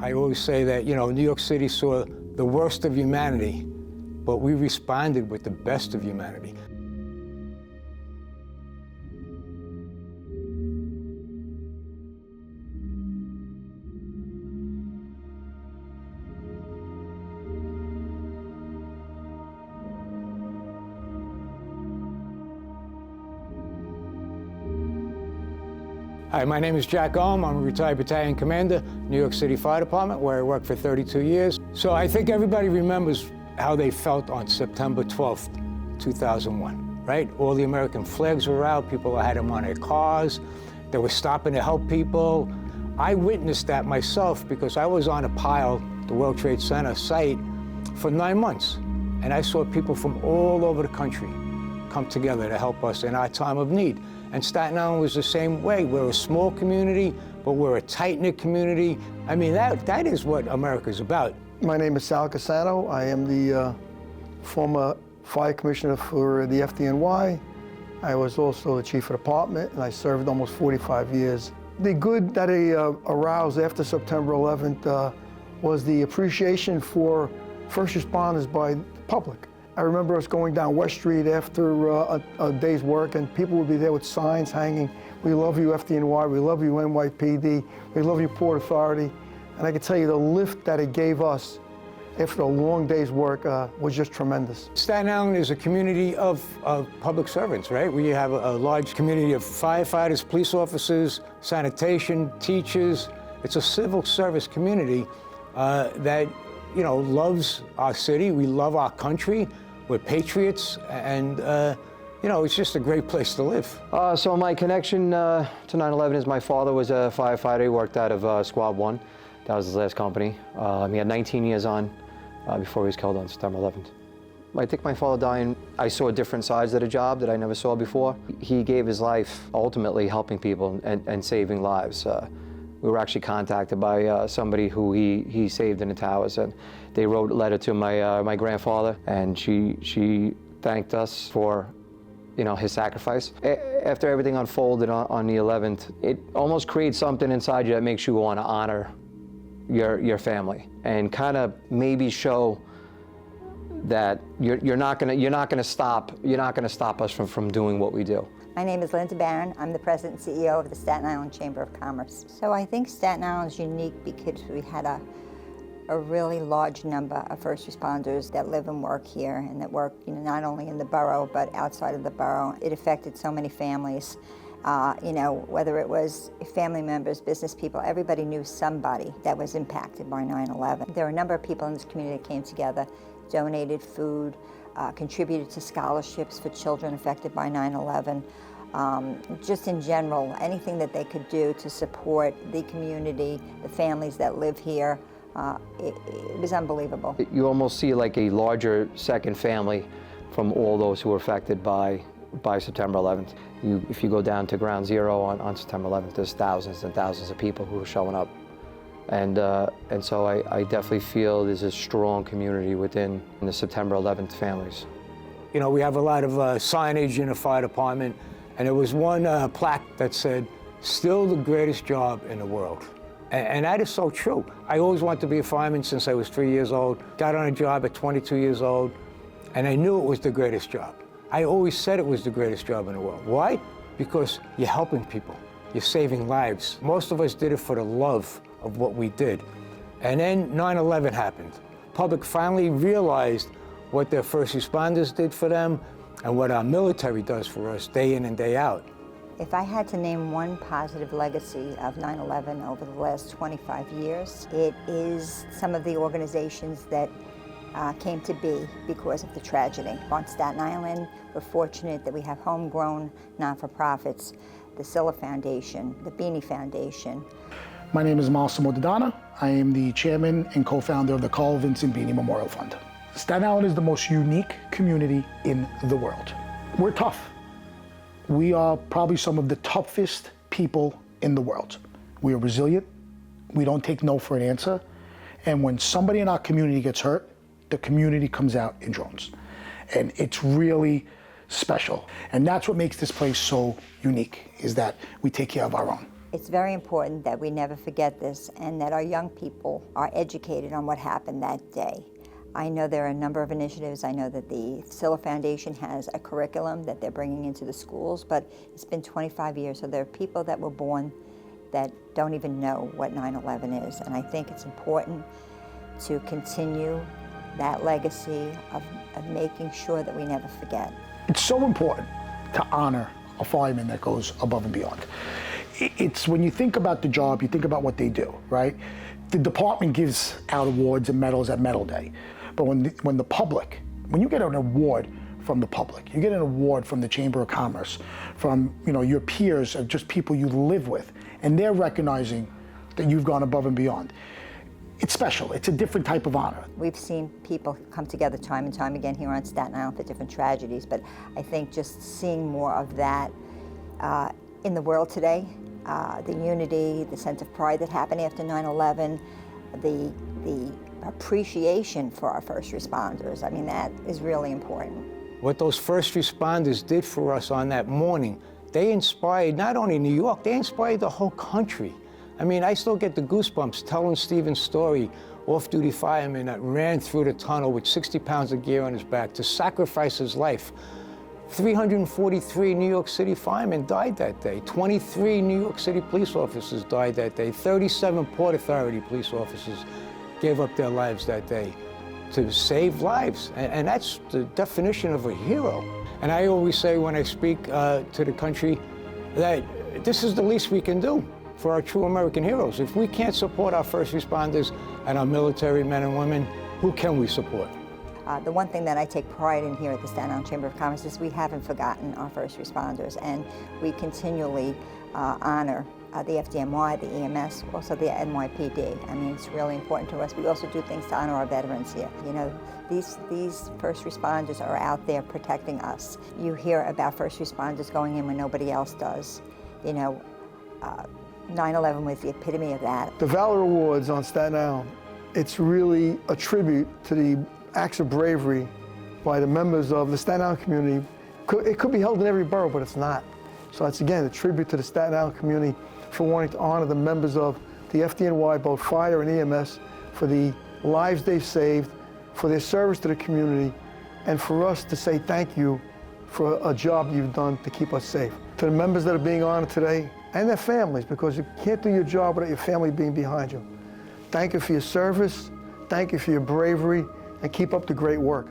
I always say that, New York City saw the worst of humanity, but we responded with the best of humanity. Hi, my name is Jack Ohm. I'm a retired battalion commander, New York City Fire Department, where I worked for 32 years. So I think everybody remembers how they felt on September 12th, 2001, right? All the American flags were out, people had them on their cars, they were stopping to help people. I witnessed that myself because I was on a pile, the World Trade Center site, for 9 months. And I saw people from all over the country come together to help us in our time of need. And Staten Island was the same way. We're a small community, but we're a tight-knit community. I mean, that is what America's about. My name is Sal Casano. I am the former fire commissioner for the FDNY. I was also the chief of department, and I served almost 45 years. The good that aroused after September 11th was the appreciation for first responders by the public. I remember us going down West Street after a day's work, and people would be there with signs hanging, "We love you, FDNY, we love you, NYPD, we love you, Port Authority." And I can tell you the lift that it gave us after a long day's work was just tremendous. Staten Island is a community of public servants, right? We have a large community of firefighters, police officers, sanitation, teachers. It's a civil service community that loves our city. We love our country. We're patriots, and it's just a great place to live. So my connection to 9/11 is my father was a firefighter. He worked out of Squad 1. That was his last company. He had 19 years on before he was killed on September 11th. I think my father dying, I saw different sides of the job that I never saw before. He gave his life ultimately helping people and saving lives. We were actually contacted by somebody who he saved in the towers, and they wrote a letter to my grandfather, and she thanked us for his sacrifice. After everything unfolded on the 11th, it almost creates something inside you that makes you want to honor your family and kind of maybe show that you're not gonna stop us from doing what we do. My name is Linda Barron. I'm the President and CEO of the Staten Island Chamber of Commerce. So I think Staten Island is unique because we had a really large number of first responders that live and work here, and that work not only in the borough but outside of the borough. It affected so many families. Whether it was family members, business people, everybody knew somebody that was impacted by 9/11. There were a number of people in this community that came together, donated food, contributed to scholarships for children affected by 9/11. Just in general, anything that they could do to support the community, the families that live here, it was unbelievable. You almost see like a larger second family from all those who were affected by September 11th. If you go down to ground zero on September 11th, there's thousands and thousands of people who are showing up. And so I definitely feel there's a strong community within the September 11th families. We have a lot of signage in the fire department, and there was one plaque that said, "Still the greatest job in the world." And that is so true. I always wanted to be a fireman since I was 3 years old. Got on a job at 22 years old, and I knew it was the greatest job. I always said it was the greatest job in the world. Why? Because you're helping people. You're saving lives. Most of us did it for the love of what we did. And then 9/11 happened. Public finally realized what their first responders did for them and what our military does for us day in and day out. If I had to name one positive legacy of 9/11 over the last 25 years, it is some of the organizations that came to be because of the tragedy. On Staten Island, we're fortunate that we have homegrown non-for-profits, the Silla Foundation, the Beanie Foundation. My name is Massimo Dodana. I am the chairman and co-founder of the Carl Vincent Beanie Memorial Fund. Staten Island is the most unique community in the world. We're tough. We are probably some of the toughest people in the world. We are resilient. We don't take no for an answer. And when somebody in our community gets hurt, the community comes out in drones. And it's really special. And that's what makes this place so unique, is that we take care of our own. It's very important that we never forget this and that our young people are educated on what happened that day. I know there are a number of initiatives. I know that the Siller Foundation has a curriculum that they're bringing into the schools, but it's been 25 years, so there are people that were born that don't even know what 9/11 is, and I think it's important to continue that legacy of making sure that we never forget. It's so important to honor a fireman that goes above and beyond. It's when you think about the job, you think about what they do, right? The department gives out awards and medals at Medal Day, but when the public, when you get an award from the public, you get an award from the Chamber of Commerce, from your peers, or just people you live with, and they're recognizing that you've gone above and beyond. It's special. It's a different type of honor. We've seen people come together time and time again here on Staten Island for different tragedies, but I think just seeing more of that in the world today, the unity, the sense of pride that happened after 9/11, the appreciation for our first responders, I mean, that is really important. What those first responders did for us on that morning, they inspired not only New York, they inspired the whole country. I mean, I still get the goosebumps telling Stephen's story, off-duty fireman that ran through the tunnel with 60 pounds of gear on his back to sacrifice his life. 343 New York City firemen died that day. 23 New York City police officers died that day. 37 Port Authority police officers gave up their lives that day to save lives. And that's the definition of a hero. And I always say when I speak to the country that this is the least we can do for our true American heroes. If we can't support our first responders and our military men and women, who can we support? The one thing that I take pride in here at the Staten Island Chamber of Commerce is we haven't forgotten our first responders, and we continually honor the FDNY, the EMS, also the NYPD. I mean, it's really important to us. We also do things to honor our veterans here. You know, these first responders are out there protecting us. You hear about first responders going in when nobody else does. You know, 9/11 was the epitome of that. The Valor Awards on Staten Island, it's really a tribute to the acts of bravery by the members of the Staten Island community. It could be held in every borough, but it's not. So it's, again, a tribute to the Staten Island community for wanting to honor the members of the FDNY, both fire and EMS, for the lives they've saved, for their service to the community, and for us to say thank you for a job you've done to keep us safe. To the members that are being honored today, and their families, because you can't do your job without your family being behind you. Thank you for your service, thank you for your bravery, and keep up the great work.